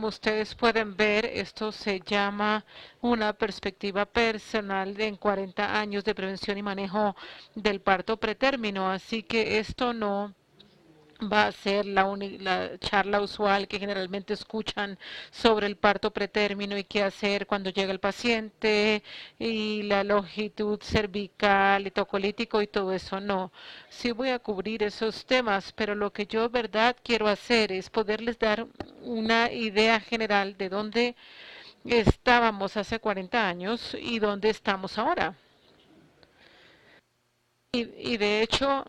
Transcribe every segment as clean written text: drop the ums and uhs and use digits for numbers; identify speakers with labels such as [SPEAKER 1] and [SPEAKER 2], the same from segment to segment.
[SPEAKER 1] como ustedes pueden ver, esto se llama una perspectiva personal en 40 años de prevención y manejo del parto pretérmino. Así que esto no va a ser la charla usual que generalmente escuchan sobre el parto pretérmino y qué hacer cuando llega el paciente y la longitud cervical y tocolítico y todo eso. No, sí voy a cubrir esos temas, pero lo que yo, verdad, quiero hacer es poderles dar una idea general de dónde estábamos hace 40 años y dónde estamos ahora. Y de hecho,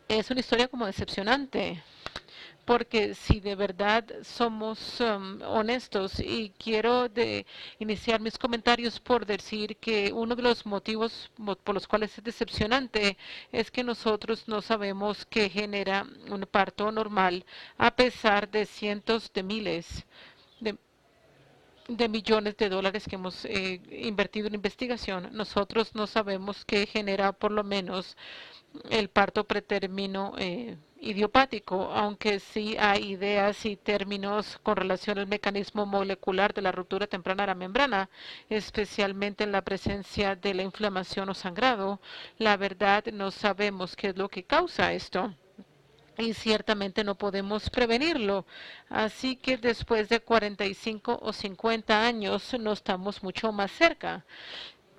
[SPEAKER 1] es una historia como decepcionante. Porque si de verdad somos honestos y quiero iniciar mis comentarios por decir que uno de los motivos por los cuales es decepcionante es que nosotros no sabemos qué genera un parto normal a pesar de cientos de miles de, de millones de dólares que hemos invertido en investigación. Nosotros no sabemos qué genera por lo menos el parto pretérmino idiopático, aunque sí hay ideas y términos con relación al mecanismo molecular de la ruptura temprana de la membrana, especialmente en la presencia de la inflamación o sangrado. La verdad, no sabemos qué es lo que causa esto y ciertamente no podemos prevenirlo. Así que después de 45 o 50 años no estamos mucho más cerca.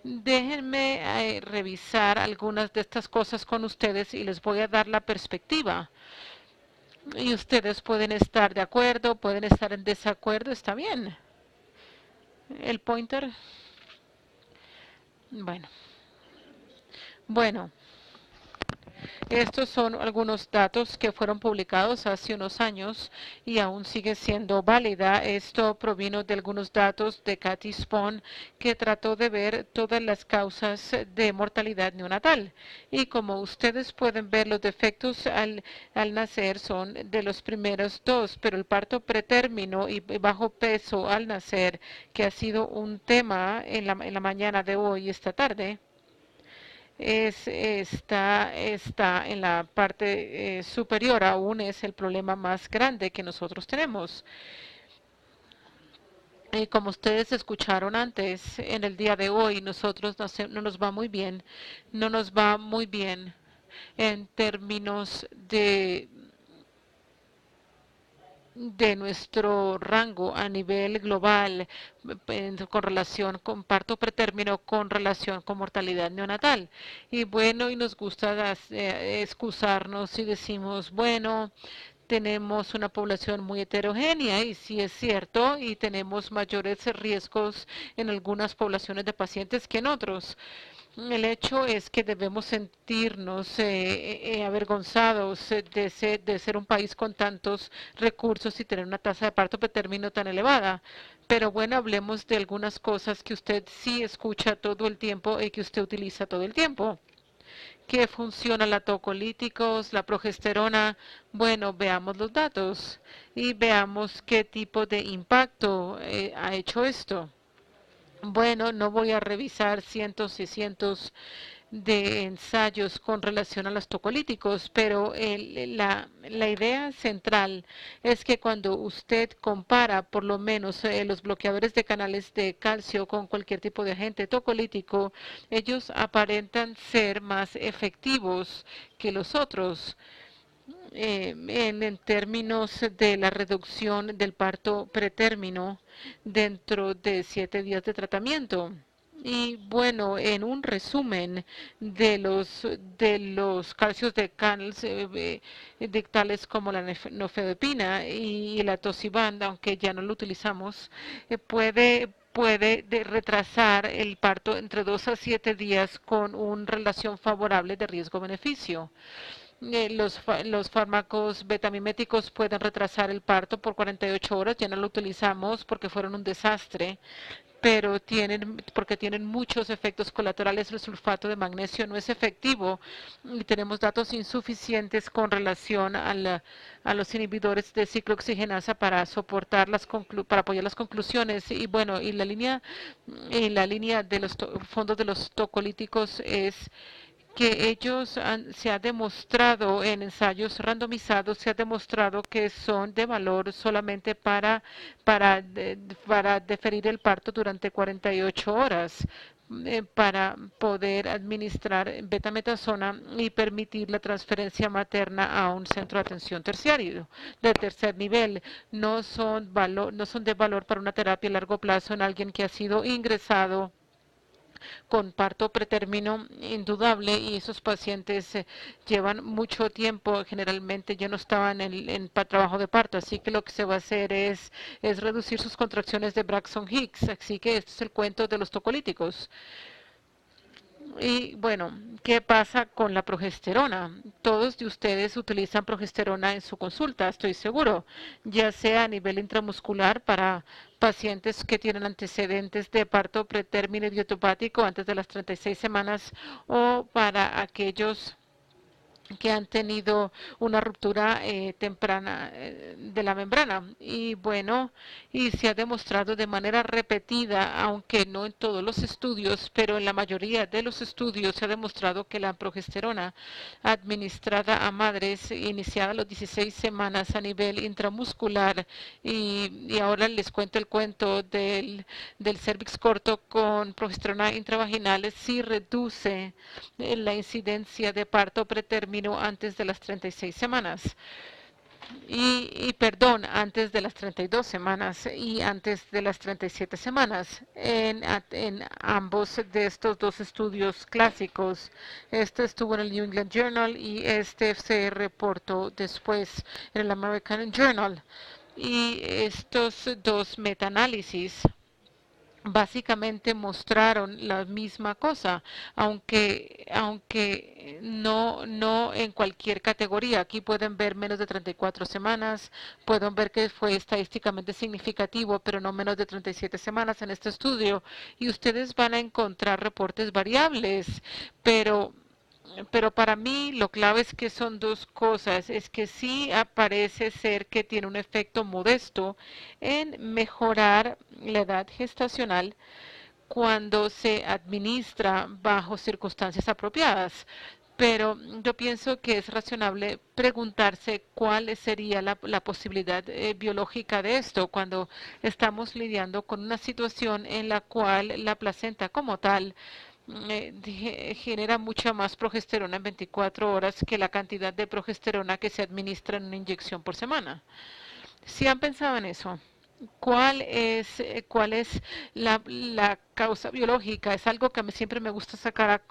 [SPEAKER 1] Déjenme revisar algunas de estas cosas con ustedes y les voy a dar la perspectiva. Y ustedes pueden estar de acuerdo, pueden estar en desacuerdo, está bien. El pointer. Bueno, bueno. Estos son algunos datos que fueron publicados hace unos años y aún sigue siendo válida. Esto provino de algunos datos de Cathy Spohn, que trató de ver todas las causas de mortalidad neonatal. Y como ustedes pueden ver, los defectos al nacer son de los primeros dos, pero el parto pretérmino y bajo peso al nacer, que ha sido un tema en la mañana de hoy y esta tarde, está en la parte superior, aún es el problema más grande que nosotros tenemos. Como ustedes escucharon antes, en el día de hoy nosotros no nos va muy bien, no nos va muy bien en términos de nuestro rango a nivel global con relación con parto pretérmino, con relación con mortalidad neonatal. Y bueno, y nos gusta excusarnos y decimos, bueno, tenemos una población muy heterogénea y sí es cierto y tenemos mayores riesgos en algunas poblaciones de pacientes que en otros. El hecho es que debemos sentirnos avergonzados de ser un país con tantos recursos y tener una tasa de parto pretérmino tan elevada. Pero bueno, hablemos de algunas cosas que usted sí escucha todo el tiempo y que usted utiliza todo el tiempo. ¿Qué funciona la tocolíticos, la progesterona? Bueno, veamos los datos y veamos qué tipo de impacto ha hecho esto. Bueno, no voy a revisar cientos y cientos de ensayos con relación a los tocolíticos, pero la idea central es que cuando usted compara por lo menos los bloqueadores de canales de calcio con cualquier tipo de agente tocolítico, ellos aparentan ser más efectivos que los otros en términos de la reducción del parto pretérmino dentro de 7 días de tratamiento. Y bueno, en un resumen de los calcios de canales dictales como la nofedipina y la tocibanda, aunque ya no lo utilizamos, puede retrasar el parto entre 2 a 7 días con una relación favorable de riesgo-beneficio. Los fármacos betamiméticos pueden retrasar el parto por 48 horas, ya no lo utilizamos porque fueron un desastre, pero porque tienen muchos efectos colaterales. El sulfato de magnesio no es efectivo y tenemos datos insuficientes con relación a los inhibidores de ciclooxigenasa para para apoyar las conclusiones. Y bueno, y la línea de los fondos de los tocolíticos es que se ha demostrado en ensayos randomizados, se ha demostrado que son de valor solamente para deferir el parto durante 48 horas para poder administrar betametasona y permitir la transferencia materna a un centro de atención terciario de tercer nivel. No son de valor para una terapia a largo plazo en alguien que ha sido ingresado con parto pretérmino indudable y esos pacientes llevan mucho tiempo, generalmente ya no estaban trabajo de parto, así que lo que se va a hacer es reducir sus contracciones de Braxton Hicks, así que este es el cuento de los tocolíticos. Y bueno, ¿qué pasa con la progesterona? Todos de ustedes utilizan progesterona en su consulta, estoy seguro, ya sea a nivel intramuscular para pacientes que tienen antecedentes de parto pretérmino idiopático antes de las 36 semanas o para aquellos que han tenido una ruptura temprana de la membrana. Y bueno, y se ha demostrado de manera repetida, aunque no en todos los estudios, pero en la mayoría de los estudios se ha demostrado que la progesterona administrada a madres iniciada a los 16 semanas a nivel intramuscular y ahora les cuento el cuento del cervix corto con progesterona intravaginal sí reduce la incidencia de parto pretérmino antes de las 36 semanas. Perdón, antes de las 32 semanas y antes de las 37 semanas en ambos de estos dos estudios clásicos. Este estuvo en el New England Journal y este se reportó después en el American Journal. Y estos dos metaanálisis básicamente mostraron la misma cosa, aunque no en cualquier categoría. Aquí pueden ver menos de 34 semanas, pueden ver que fue estadísticamente significativo, pero no menos de 37 semanas en este estudio. Y ustedes van a encontrar reportes variables, pero para mí lo clave es que son dos cosas. Es que sí parece ser que tiene un efecto modesto en mejorar la edad gestacional cuando se administra bajo circunstancias apropiadas. Pero yo pienso que es razonable preguntarse cuál sería la posibilidad biológica de esto cuando estamos lidiando con una situación en la cual la placenta como tal genera mucha más progesterona en 24 horas que la cantidad de progesterona que se administra en una inyección por semana. ¿Sí han pensado en eso? Cuál es la causa biológica? Es algo que siempre me gusta sacar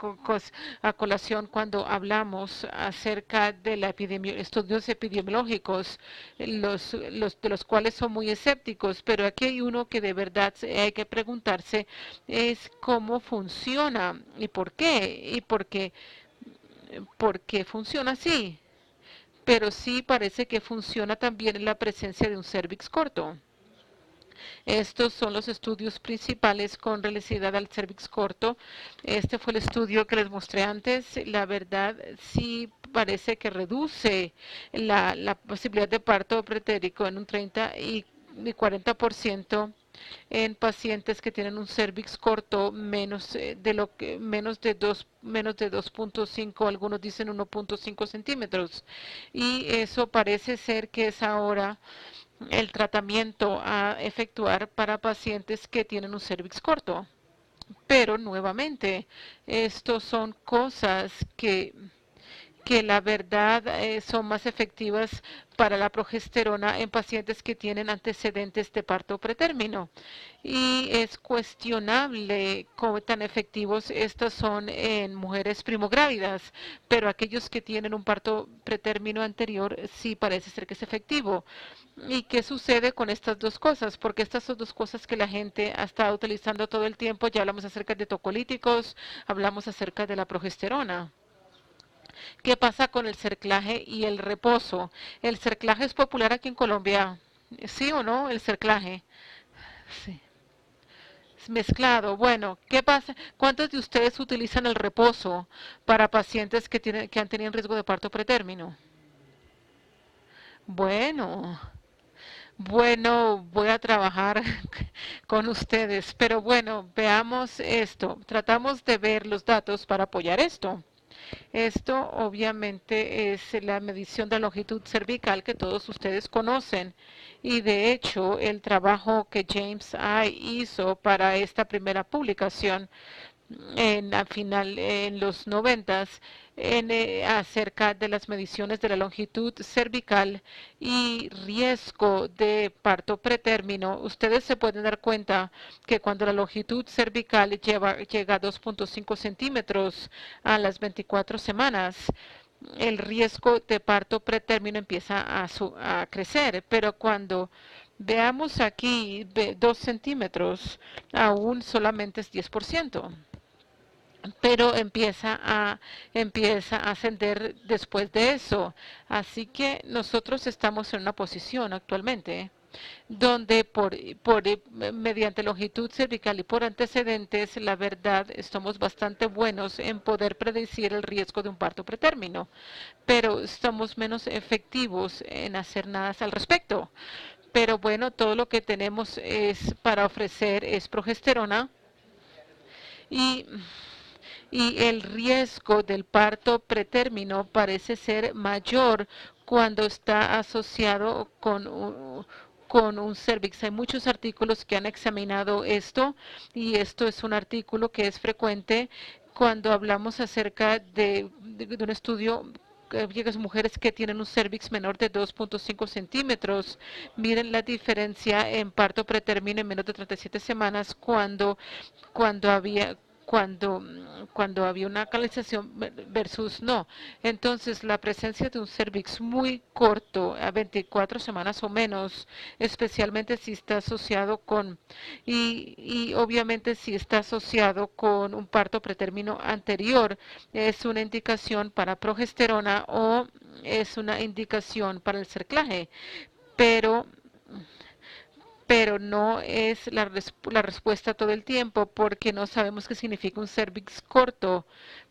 [SPEAKER 1] a colación cuando hablamos acerca de la estudios epidemiológicos, de los cuales son muy escépticos, pero aquí hay uno que de verdad hay que preguntarse es cómo funciona por qué funciona así. Pero sí parece que funciona también en la presencia de un cervix corto. Estos son los estudios principales con relación al cervix corto. Este fue el estudio que les mostré antes. La verdad, sí parece que reduce la posibilidad de parto pretérico en un 30 y 40% en pacientes que tienen un cervix corto menos de 2.5, algunos dicen 1.5 centímetros. Y eso parece ser que es ahora el tratamiento a efectuar para pacientes que tienen un cervix corto. Pero nuevamente, estos son cosas que la verdad son más efectivas para la progesterona en pacientes que tienen antecedentes de parto pretérmino. Y es cuestionable cómo tan efectivos estos son en mujeres primográvidas, pero aquellos que tienen un parto pretérmino anterior sí parece ser que es efectivo. ¿Y qué sucede con estas dos cosas? Porque estas son dos cosas que la gente ha estado utilizando todo el tiempo. Ya hablamos acerca de tocolíticos, hablamos acerca de la progesterona. ¿Qué pasa con el cerclaje y el reposo? ¿El cerclaje es popular aquí en Colombia? ¿Sí o no? El cerclaje. Sí. Es mezclado. Bueno, ¿qué pasa? ¿Cuántos de ustedes utilizan el reposo para pacientes que han tenido riesgo de parto pretérmino? Bueno, bueno, voy a trabajar con ustedes, pero bueno, veamos esto. Tratamos de ver los datos para apoyar esto. Esto obviamente es la medición de longitud cervical que todos ustedes conocen y de hecho el trabajo que James I hizo para esta primera publicación al final en los noventas acerca de las mediciones de la longitud cervical y riesgo de parto pretérmino. Ustedes se pueden dar cuenta que cuando la longitud cervical llega a 2.5 centímetros a las 24 semanas, el riesgo de parto pretérmino empieza a crecer, pero cuando veamos aquí 2 centímetros, aún solamente es 10%, pero empieza a ascender después de eso. Así que nosotros estamos en una posición actualmente donde mediante longitud cervical y por antecedentes, la verdad, estamos bastante buenos en poder predecir el riesgo de un parto pretérmino, pero estamos menos efectivos en hacer nada al respecto. Pero bueno, todo lo que tenemos es para ofrecer es progesterona y el riesgo del parto pretérmino parece ser mayor cuando está asociado con un cervix. Hay muchos artículos que han examinado esto y esto es un artículo que es frecuente cuando hablamos acerca de un estudio las mujeres que tienen un cervix menor de 2.5 centímetros. Miren la diferencia en parto pretérmino en menos de 37 semanas cuando había cuando, cuando había una canalización versus no. Entonces, la presencia de un cervix muy corto, a 24 semanas o menos, especialmente si está asociado y obviamente si está asociado con un parto pretérmino anterior, es una indicación para progesterona o es una indicación para el cerclaje. Pero no es la respuesta todo el tiempo porque no sabemos qué significa un cervix corto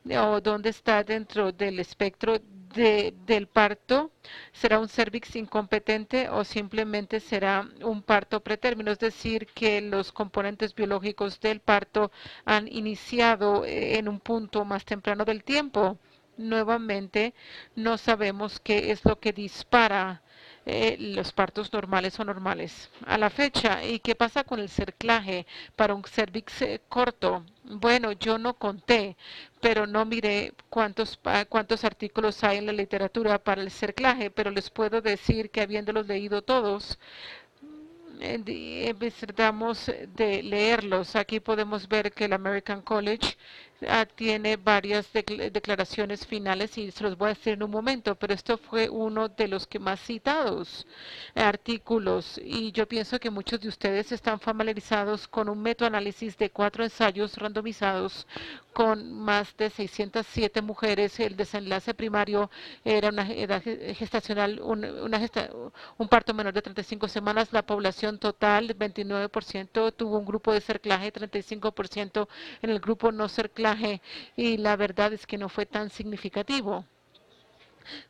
[SPEAKER 1] o dónde está dentro del espectro del parto. ¿Será un cervix incompetente o simplemente será un parto pretérmino? Es decir, que los componentes biológicos del parto han iniciado en un punto más temprano del tiempo. Nuevamente, no sabemos qué es lo que dispara los partos normales o normales a la fecha. ¿Y qué pasa con el cerclaje para un cervix corto? Bueno, yo no conté, pero no miré cuántos artículos hay en la literatura para el cerclaje, pero les puedo decir que habiéndolos leído todos, tratamos de leerlos. Aquí podemos ver que el American College tiene varias declaraciones finales y se los voy a decir en un momento, pero esto fue uno de los que más citados artículos y yo pienso que muchos de ustedes están familiarizados con un metaanálisis de 4 ensayos randomizados con más de 607 mujeres. El desenlace primario era una edad gestacional, un parto menor de 35 semanas. La población total, 29%, tuvo un grupo de cerclaje, 35% en el grupo no cerclaje, y la verdad es que no fue tan significativo.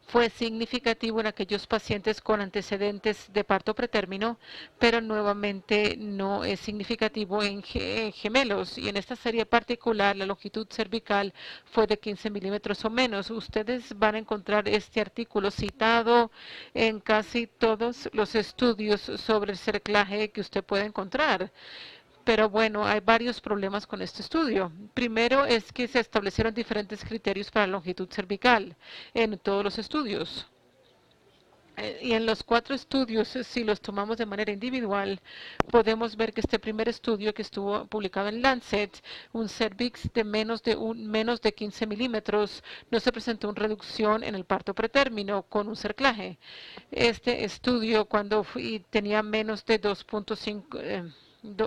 [SPEAKER 1] Fue significativo en aquellos pacientes con antecedentes de parto pretérmino, pero nuevamente no es significativo en gemelos. Y en esta serie particular, la longitud cervical fue de 15 milímetros o menos. Ustedes van a encontrar este artículo citado en casi todos los estudios sobre el cerclaje que usted puede encontrar. Pero bueno, hay varios problemas con este estudio. Primero es que se establecieron diferentes criterios para la longitud cervical en todos los estudios. Y en los 4 estudios, si los tomamos de manera individual, podemos ver que este primer estudio que estuvo publicado en Lancet, un cervix de menos de 15 milímetros, no se presentó una reducción en el parto pretérmino con un cerclaje. Este estudio, cuando tenía menos de 2.5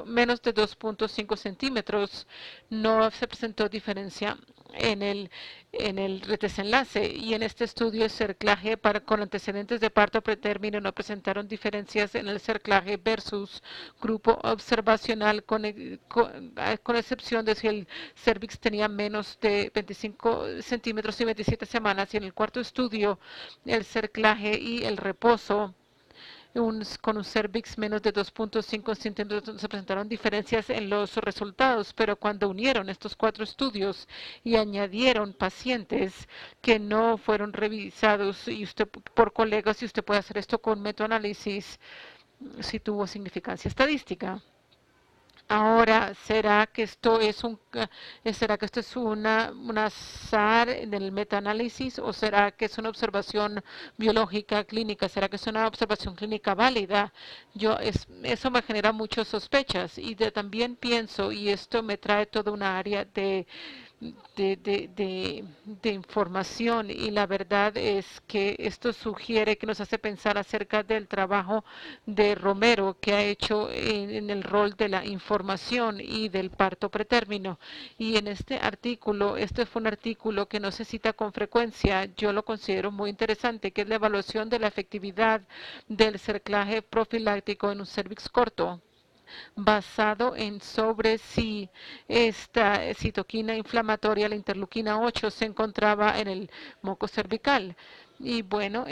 [SPEAKER 1] menos de 2.5 centímetros, no se presentó diferencia en el desenlace. Y en este estudio, el cerclaje con antecedentes de parto pretérmino no presentaron diferencias en el cerclaje versus grupo observacional, con excepción de si el cervix tenía menos de 25 centímetros y 27 semanas. Y en el cuarto estudio, el cerclaje y el reposo con un cervix menos de 2.5 centímetros se presentaron diferencias en los resultados, pero cuando unieron estos 4 estudios y añadieron pacientes que no fueron revisados y usted por colegas, y usted puede hacer esto con metaanálisis, si tuvo significancia estadística. Ahora, será que esto es un azar en el metaanálisis o será que es una observación biológica clínica? ¿Será que es una observación clínica válida? Eso me genera muchas sospechas y también pienso, y esto me trae toda una área de información y la verdad es que esto sugiere que nos hace pensar acerca del trabajo de Romero que ha hecho en el rol de la información y del parto pretérmino. Y en este fue un artículo que no se cita con frecuencia, yo lo considero muy interesante, que es la evaluación de la efectividad del cerclaje profiláctico en un cervix corto basado en sobre si esta citoquina inflamatoria, la interleuquina 8, se encontraba en el moco cervical. Y bueno,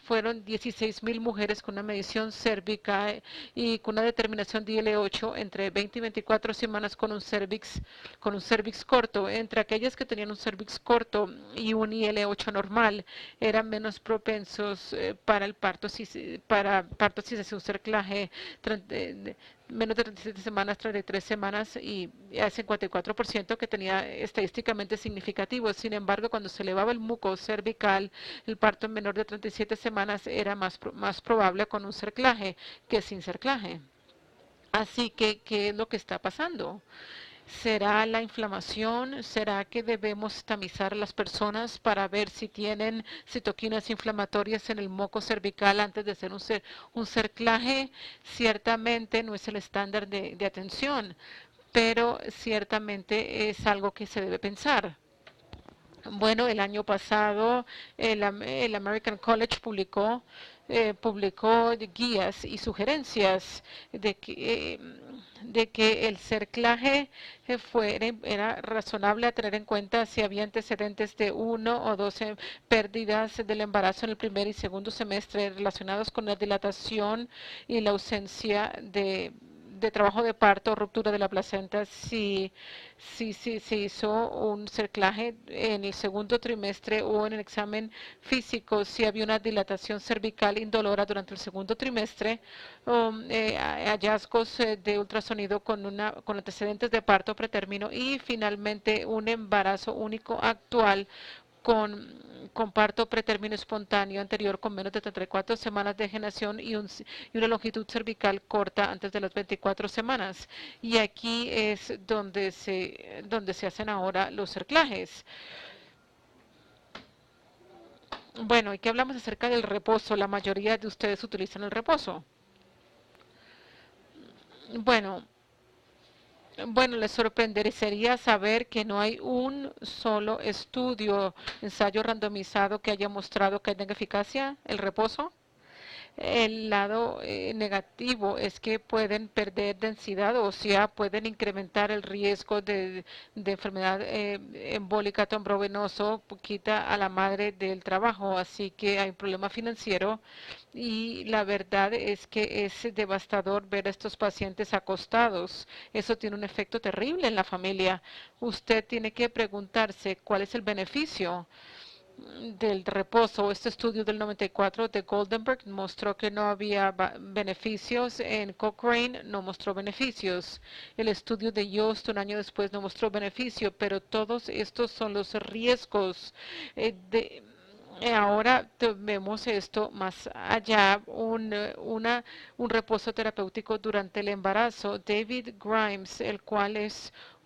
[SPEAKER 1] fueron 16,000 mujeres con una medición cérvica y con una determinación de IL-8 entre 20 y 24 semanas con un cervix corto. Entre aquellas que tenían un cervix corto y un IL-8 normal, eran menos propensos para el parto, para parto si se hace un cerclaje menos de 37 semanas, 33 semanas y al 54% que tenía estadísticamente significativo. Sin embargo, cuando se elevaba el muco cervical, el parto en menor de 37 semanas era más probable con un cerclaje que sin cerclaje. Así que, ¿qué es lo que está pasando? ¿Será la inflamación? ¿Será que debemos tamizar a las personas para ver si tienen citoquinas inflamatorias en el moco cervical antes de hacer un cerclaje? Ciertamente no es el estándar de atención, pero ciertamente es algo que se debe pensar. Bueno, el año pasado el American College publicó guías y sugerencias de que el cerclaje era razonable a tener en cuenta si había antecedentes de 1 o 2 pérdidas del embarazo en el primer y segundo semestre relacionados con la dilatación y la ausencia de trabajo de parto o ruptura de la placenta si se hizo un cerclaje en el segundo trimestre o en el examen físico, si había una dilatación cervical indolora durante el segundo trimestre, hallazgos de ultrasonido con antecedentes de parto pretérmino y finalmente un embarazo único actual con parto pretérmino espontáneo anterior con menos de 34 semanas de gestación y una longitud cervical corta antes de las 24 semanas. Y aquí es donde se hacen ahora los cerclajes. Bueno, ¿y qué hablamos acerca del reposo? La mayoría de ustedes utilizan el reposo. Bueno, Bueno, les sorprendería saber que no hay un solo ensayo randomizado que haya mostrado que tenga eficacia el reposo. El lado negativo es que pueden perder densidad, o sea, pueden incrementar el riesgo de enfermedad embólica trombovenoso, quita a la madre del trabajo, así que hay un problema financiero y la verdad es que es devastador ver a estos pacientes acostados. Eso tiene un efecto terrible en la familia. Usted tiene que preguntarse cuál es el beneficio del reposo. Este estudio del 94 de Goldenberg mostró que no había beneficios. En Cochrane no mostró beneficios. El estudio de Yost un año después no mostró beneficio, pero todos estos son los riesgos ahora vemos esto más allá, un reposo terapéutico durante el embarazo. David Grimes, el cual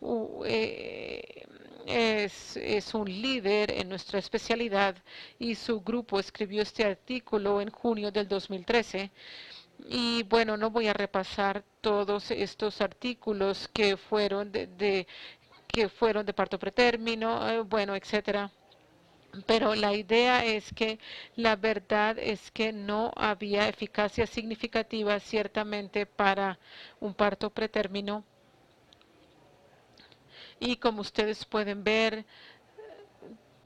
[SPEAKER 1] u- eh, es un líder en nuestra especialidad y su grupo escribió este artículo en junio del 2013. Y bueno, no voy a repasar todos estos artículos que fueron de parto pretérmino, bueno, etcétera. Pero la idea es que la verdad es que no había eficacia significativa ciertamente para un parto pretérmino. Y como ustedes pueden ver,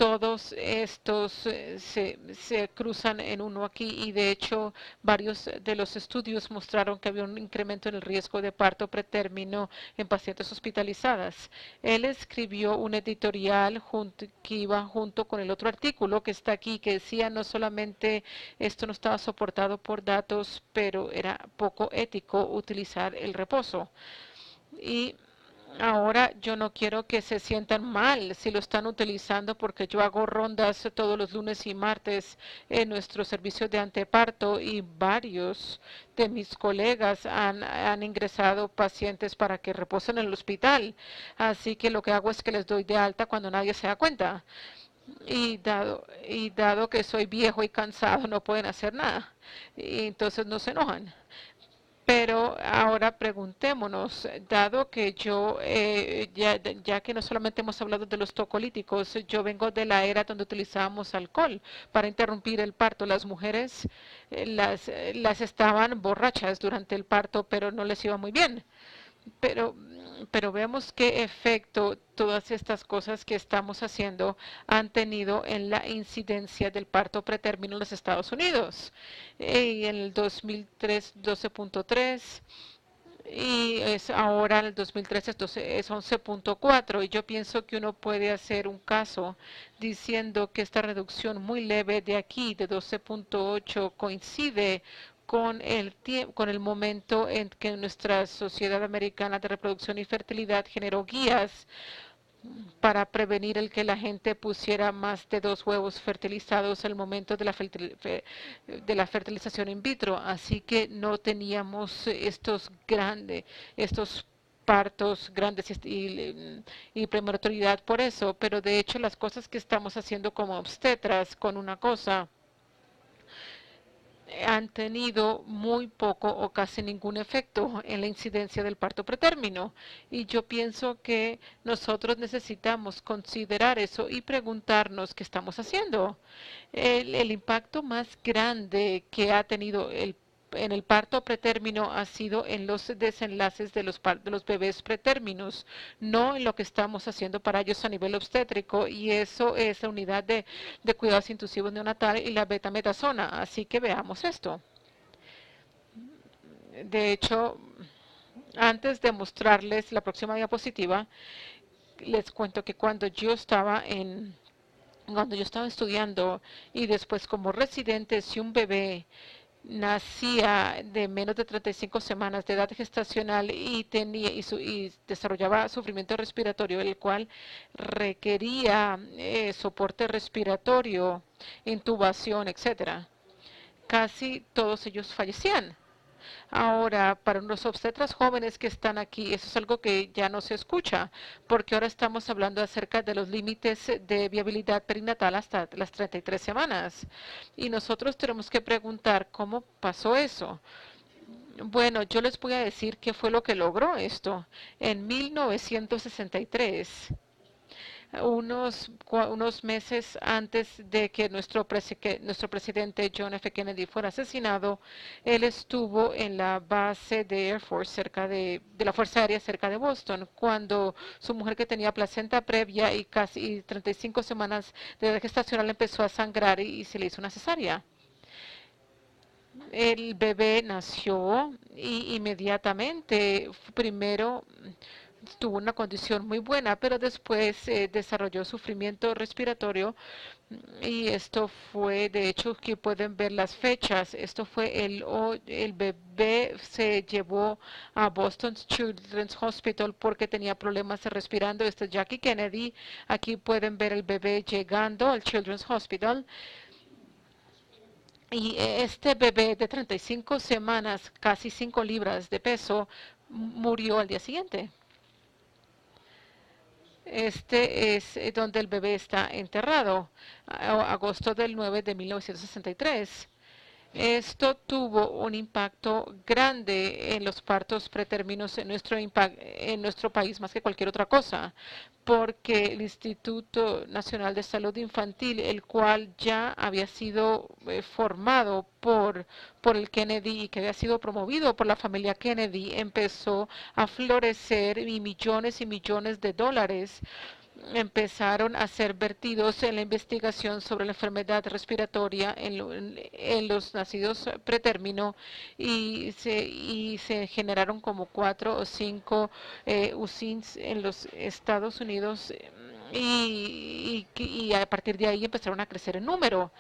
[SPEAKER 1] todos estos se cruzan en uno aquí y de hecho varios de los estudios mostraron que había un incremento en el riesgo de parto pretérmino en pacientes hospitalizadas. Él escribió un editorial que iba junto con el otro artículo que está aquí que decía no solamente esto no estaba soportado por datos, pero era poco ético utilizar el reposo. Y ahora yo no quiero que se sientan mal si lo están utilizando porque yo hago rondas todos los lunes y martes en nuestro servicio de anteparto y varios de mis colegas han ingresado pacientes para que reposen en el hospital. Así que lo que hago es que les doy de alta cuando nadie se da cuenta. Y dado que soy viejo y cansado, no pueden hacer nada. Y entonces no se enojan. Pero ahora preguntémonos, dado que ya que no solamente hemos hablado de los tocolíticos, yo vengo de la era donde utilizábamos alcohol para interrumpir el parto. Las mujeres las estaban borrachas durante el parto, pero no les iba muy bien. Pero, pero vemos qué efecto todas estas cosas que estamos haciendo han tenido en la incidencia del parto pretérmino en los Estados Unidos. Y en el 2003, 12.3 y es ahora en el 2013 es 11.4 y yo pienso que uno puede hacer un caso diciendo que esta reducción muy leve de aquí de 12.8 coincide con el momento en que nuestra Sociedad Americana de Reproducción y Fertilidad generó guías para prevenir el que la gente pusiera más de 2 huevos fertilizados al momento de la fertilización in vitro. Así que no teníamos estos partos grandes y prematuridad por eso, pero de hecho las cosas que estamos haciendo como obstetras con una cosa han tenido muy poco o casi ningún efecto en la incidencia del parto pretérmino. Y yo pienso que nosotros necesitamos considerar eso y preguntarnos qué estamos haciendo. El impacto más grande que ha tenido en el parto pretérmino ha sido en los desenlaces de los bebés pretérminos, no en lo que estamos haciendo para ellos a nivel obstétrico, y eso es la unidad de cuidados intensivos neonatal y la betametasona. Así que veamos esto. De hecho, antes de mostrarles la próxima diapositiva, les cuento que cuando yo estaba estudiando y después como residente, si un bebé nacía de menos de 35 semanas de edad gestacional y desarrollaba sufrimiento respiratorio, el cual requería soporte respiratorio, intubación, etcétera. Casi todos ellos fallecían. Ahora, para los obstetras jóvenes que están aquí, eso es algo que ya no se escucha, porque ahora estamos hablando acerca de los límites de viabilidad perinatal hasta las 33 semanas. Y nosotros tenemos que preguntar cómo pasó eso. Bueno, yo les voy a decir qué fue lo que logró esto. En 1963, unos meses antes de que nuestro presidente John F. Kennedy fuera asesinado, él estuvo en la base de Air Force de la Fuerza Aérea cerca de Boston, cuando su mujer que tenía placenta previa y casi 35 semanas de edad gestacional empezó a sangrar y se le hizo una cesárea. El bebé nació y inmediatamente, primero tuvo una condición muy buena, pero después desarrolló sufrimiento respiratorio y esto fue, de hecho, que pueden ver las fechas. Esto fue el bebé se llevó a Boston Children's Hospital porque tenía problemas respirando. Este es Jackie Kennedy. Aquí pueden ver el bebé llegando al Children's Hospital. Y este bebé de 35 semanas, casi 5 libras de peso, murió al día siguiente. Este es donde el bebé está enterrado, agosto del 9 de 1963. Esto tuvo un impacto grande en los partos pretérminos en nuestro país más que cualquier otra cosa, porque el Instituto Nacional de Salud Infantil, el cual ya había sido formado por el Kennedy y que había sido promovido por la familia Kennedy, empezó a florecer y millones de dólares empezaron a ser vertidos en la investigación sobre la enfermedad respiratoria en los nacidos pretérmino y se generaron como 4 o 5 UCINs en los Estados Unidos y a partir de ahí empezaron a crecer en número.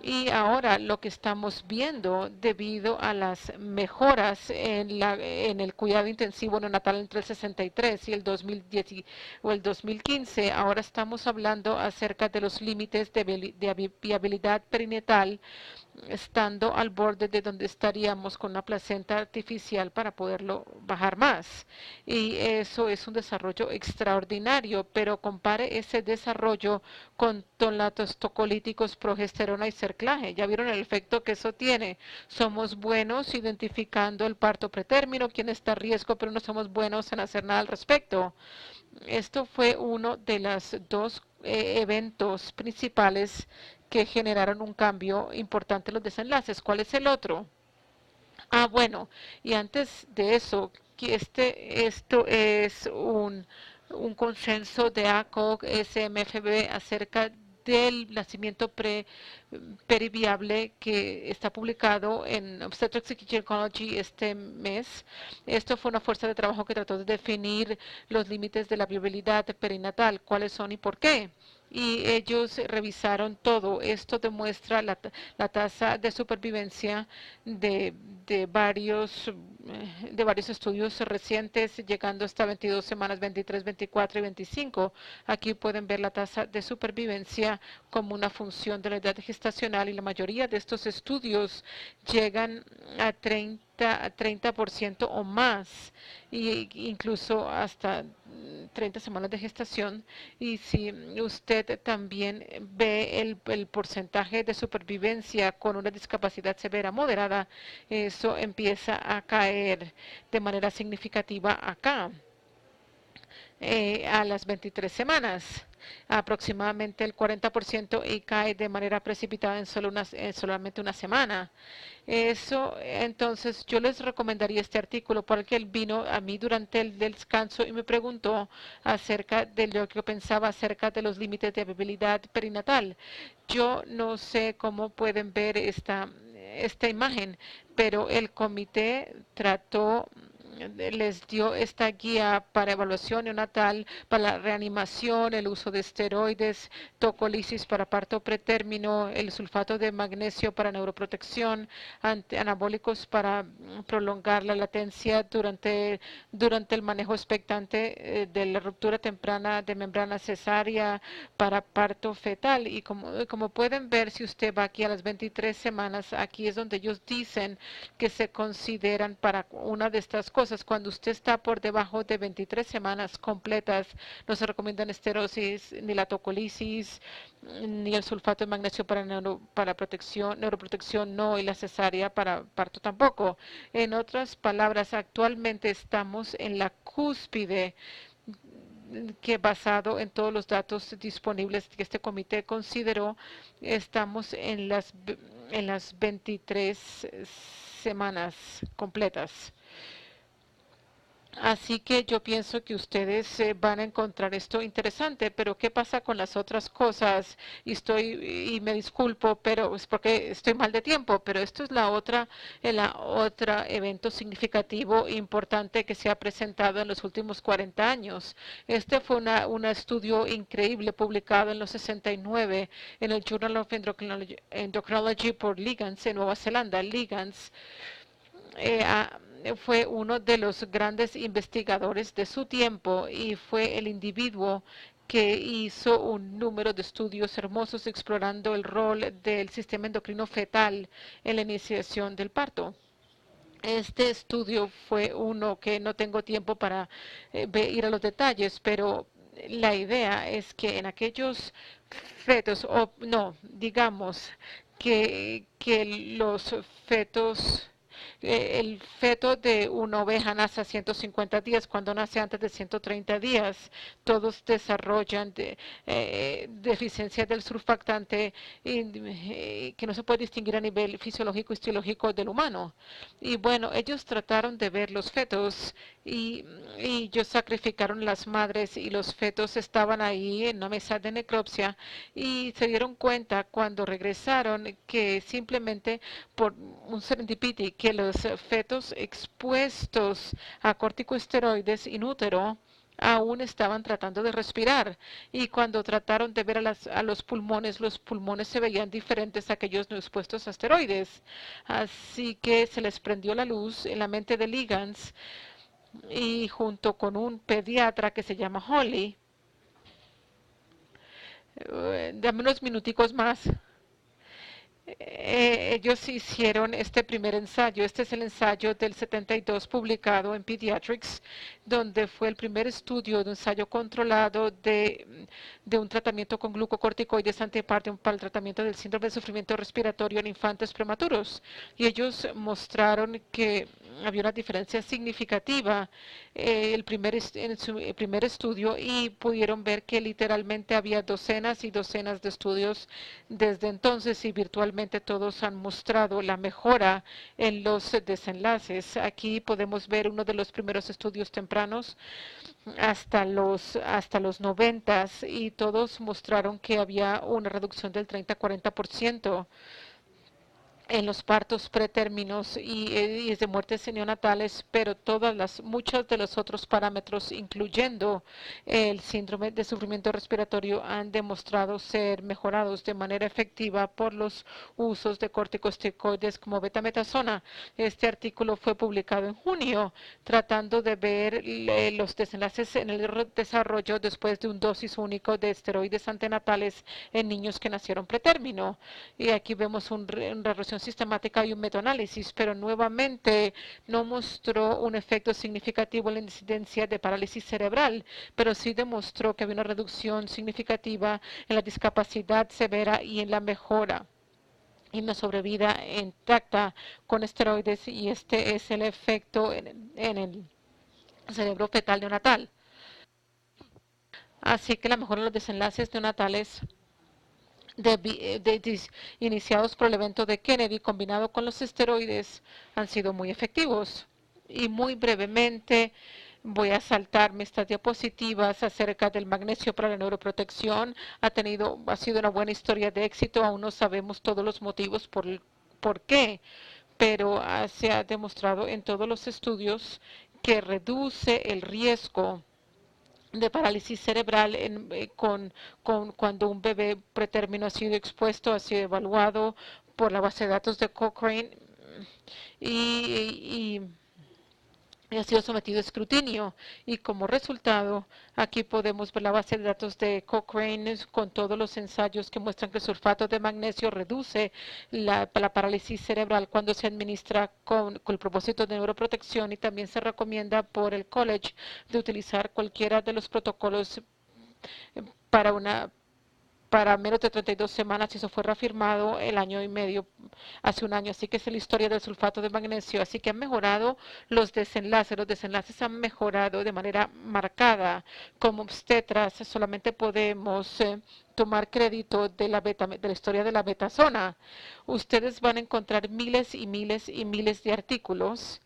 [SPEAKER 1] Y ahora lo que estamos viendo debido a las mejoras en el cuidado intensivo neonatal entre el 63 y el 2010 o el 2015, ahora estamos hablando acerca de los límites de viabilidad perinatal estando al borde de donde estaríamos con una placenta artificial para poderlo bajar más. Y eso es un desarrollo extraordinario, pero compare ese desarrollo con tolatos tocolíticos, progesterona y cerclaje. Ya vieron el efecto que eso tiene. Somos buenos identificando el parto pretérmino, quién está a riesgo, pero no somos buenos en hacer nada al respecto. Esto fue uno de los dos eventos principales que generaron un cambio importante en los desenlaces. ¿Cuál es el otro? Ah, bueno, y antes de eso, que esto es un consenso de ACOG, SMFB acerca del nacimiento periviable que está publicado en Obstetrics and Gynecology este mes. Esto fue una fuerza de trabajo que trató de definir los límites de la viabilidad perinatal, cuáles son y por qué. Y ellos revisaron todo. Esto demuestra la tasa de supervivencia de, de, varios, de varios estudios recientes, llegando hasta 22 semanas, 23, 24 y 25. Aquí pueden ver la tasa de supervivencia como una función de la edad gestacional y la mayoría de estos estudios llegan a 30% o más, e incluso hasta 30 semanas de gestación. Y si usted también ve el porcentaje de supervivencia con una discapacidad severa moderada, eso empieza a caer de manera significativa acá. A las 23 semanas, aproximadamente el 40% y cae de manera precipitada en solamente una semana. Eso, entonces, yo les recomendaría este artículo porque él vino a mí durante el descanso y me preguntó acerca de lo que yo pensaba acerca de los límites de viabilidad perinatal. Yo no sé cómo pueden ver esta imagen, pero el comité trató les dio esta guía para evaluación neonatal, para la reanimación, el uso de esteroides, tocolisis para parto pretérmino, el sulfato de magnesio para neuroprotección, anabólicos para prolongar la latencia durante el manejo expectante de la ruptura temprana de membrana cesárea para parto fetal. Y como pueden ver, si usted va aquí a las 23 semanas, aquí es donde ellos dicen que se consideran para una de estas cosas. Cuando usted está por debajo de 23 semanas completas, no se recomiendan esterosis, ni la tocolisis, ni el sulfato de magnesio para neuroprotección no, y la cesárea para parto tampoco. En otras palabras, actualmente estamos en la cúspide que basado en todos los datos disponibles que este comité consideró, estamos en las 23 semanas completas. Así que yo pienso que ustedes van a encontrar esto interesante, pero ¿qué pasa con las otras cosas? Y me disculpo, pero es porque estoy mal de tiempo, pero esto es la otra evento significativo e importante que se ha presentado en los últimos 40 años. Este fue un estudio increíble publicado en los 69 en el Journal of Endocrinology por Ligans en Nueva Zelanda. Ligans fue uno de los grandes investigadores de su tiempo y fue el individuo que hizo un número de estudios hermosos explorando el rol del sistema endocrino fetal en la iniciación del parto. Este estudio fue uno que no tengo tiempo para ir a los detalles, pero la idea es que en aquellos fetos, o no, digamos que los fetos el feto de una oveja nace a 150 días, cuando nace antes de 130 días, todos desarrollan deficiencia del surfactante que no se puede distinguir a nivel fisiológico y histológico del humano. Y bueno, ellos trataron de ver los fetos y, y ellos sacrificaron las madres y los fetos estaban ahí en una mesa de necropsia y se dieron cuenta cuando regresaron que simplemente por un serendipity que los fetos expuestos a corticosteroides in útero aún estaban tratando de respirar y cuando trataron de ver a los pulmones se veían diferentes a aquellos no expuestos a esteroides. Así que se les prendió la luz en la mente de Liggins y junto con un pediatra que se llama Holly, dame unos minuticos más. Ellos hicieron este primer ensayo. Este es el ensayo del 72 publicado en Pediatrics, donde fue el primer estudio de un ensayo controlado de un tratamiento con glucocorticoides antepartum para el tratamiento del síndrome de sufrimiento respiratorio en infantes prematuros. Y ellos mostraron que había una diferencia significativa en su primer estudio y pudieron ver que literalmente había docenas y docenas de estudios desde entonces y virtualmente todos han mostrado la mejora en los desenlaces. Aquí podemos ver uno de los primeros estudios tempranos hasta los 90 y todos mostraron que había una reducción del 30-40% en los partos pretérminos y de muertes neonatales, pero muchos de los otros parámetros, incluyendo el síndrome de sufrimiento respiratorio, han demostrado ser mejorados de manera efectiva por los usos de corticosteroides como betametasona. Este artículo fue publicado en junio, tratando de ver los desenlaces en el desarrollo después de un dosis único de esteroides antenatales en niños que nacieron pretérmino. Y aquí vemos una revisión sistemática y un metaanálisis, pero nuevamente no mostró un efecto significativo en la incidencia de parálisis cerebral, pero sí demostró que había una reducción significativa en la discapacidad severa y en la mejora y una sobrevida intacta con esteroides, y este es el efecto en el cerebro fetal neonatal. Así que la mejora en los desenlaces neonatales iniciados por el evento de Kennedy combinado con los esteroides han sido muy efectivos. Y muy brevemente voy a saltarme estas diapositivas acerca del magnesio para la neuroprotección. Ha sido una buena historia de éxito. Aún no sabemos todos los motivos por qué, pero se ha demostrado en todos los estudios que reduce el riesgo de parálisis cerebral cuando un bebé pretérmino ha sido expuesto, ha sido evaluado por la base de datos de Cochrane y, y ha sido sometido a escrutinio. Y como resultado, aquí podemos ver la base de datos de Cochrane con todos los ensayos que muestran que el sulfato de magnesio reduce la parálisis cerebral cuando se administra con el propósito de neuroprotección, y también se recomienda por el College de utilizar cualquiera de los protocolos para una para menos de 32 semanas, y eso fue reafirmado el año y medio, hace un año. Así que es la historia del sulfato de magnesio. Así que han mejorado los desenlaces han mejorado de manera marcada. Como obstetras solamente podemos tomar crédito de la historia de la betasona. Ustedes van a encontrar miles y miles y miles de artículos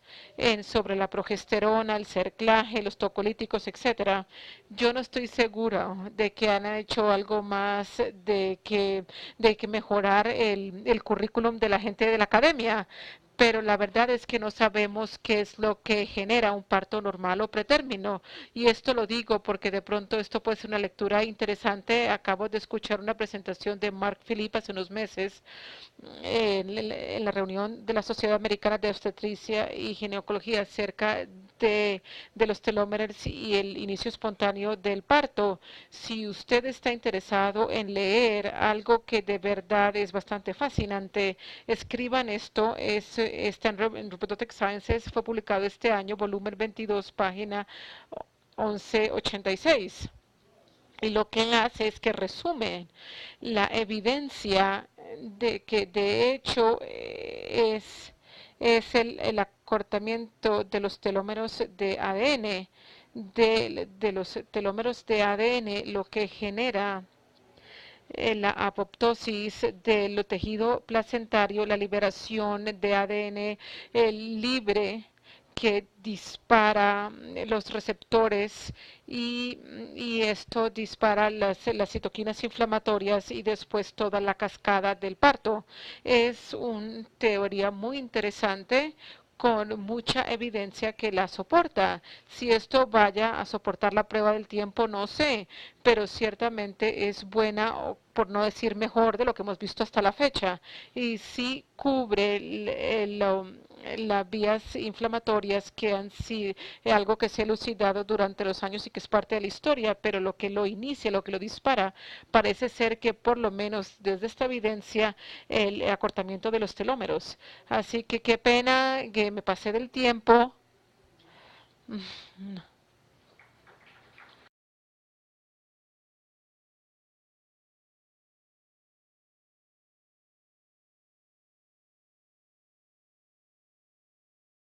[SPEAKER 1] sobre la progesterona, el cerclaje, los tocolíticos, etcétera. Yo no estoy segura de que han hecho algo más de que mejorar el currículum de la gente de la academia, pero la verdad es que no sabemos qué es lo que genera un parto normal o pretérmino. Y esto lo digo porque de pronto esto puede ser una lectura interesante. Acabo de escuchar una presentación de Mark Philip hace unos meses en la reunión de la Sociedad Americana de Obstetricia y Ginecología acerca de los telómeros y el inicio espontáneo del parto. Si usted está interesado en leer algo que de verdad es bastante fascinante, escriban esto. Está en Reproductive Sciences, fue publicado este año, volumen 22, página 1186. Y lo que hace es que resume la evidencia de que de hecho es el acortamiento de los telómeros de ADN, de los telómeros de ADN, lo que genera la apoptosis del tejido placentario, la liberación de ADN libre que dispara los receptores y esto dispara las citoquinas inflamatorias y después toda la cascada del parto. Es una teoría muy interesante con mucha evidencia que la soporta. Si esto vaya a soportar la prueba del tiempo, no sé, pero ciertamente es buena, o por no decir mejor, de lo que hemos visto hasta la fecha. Y sí cubre las vías inflamatorias que han sido algo que se ha elucidado durante los años y que es parte de la historia, pero lo que lo inicia, lo que lo dispara, parece ser que por lo menos desde esta evidencia el acortamiento de los telómeros. Así que qué pena que me pasé del tiempo.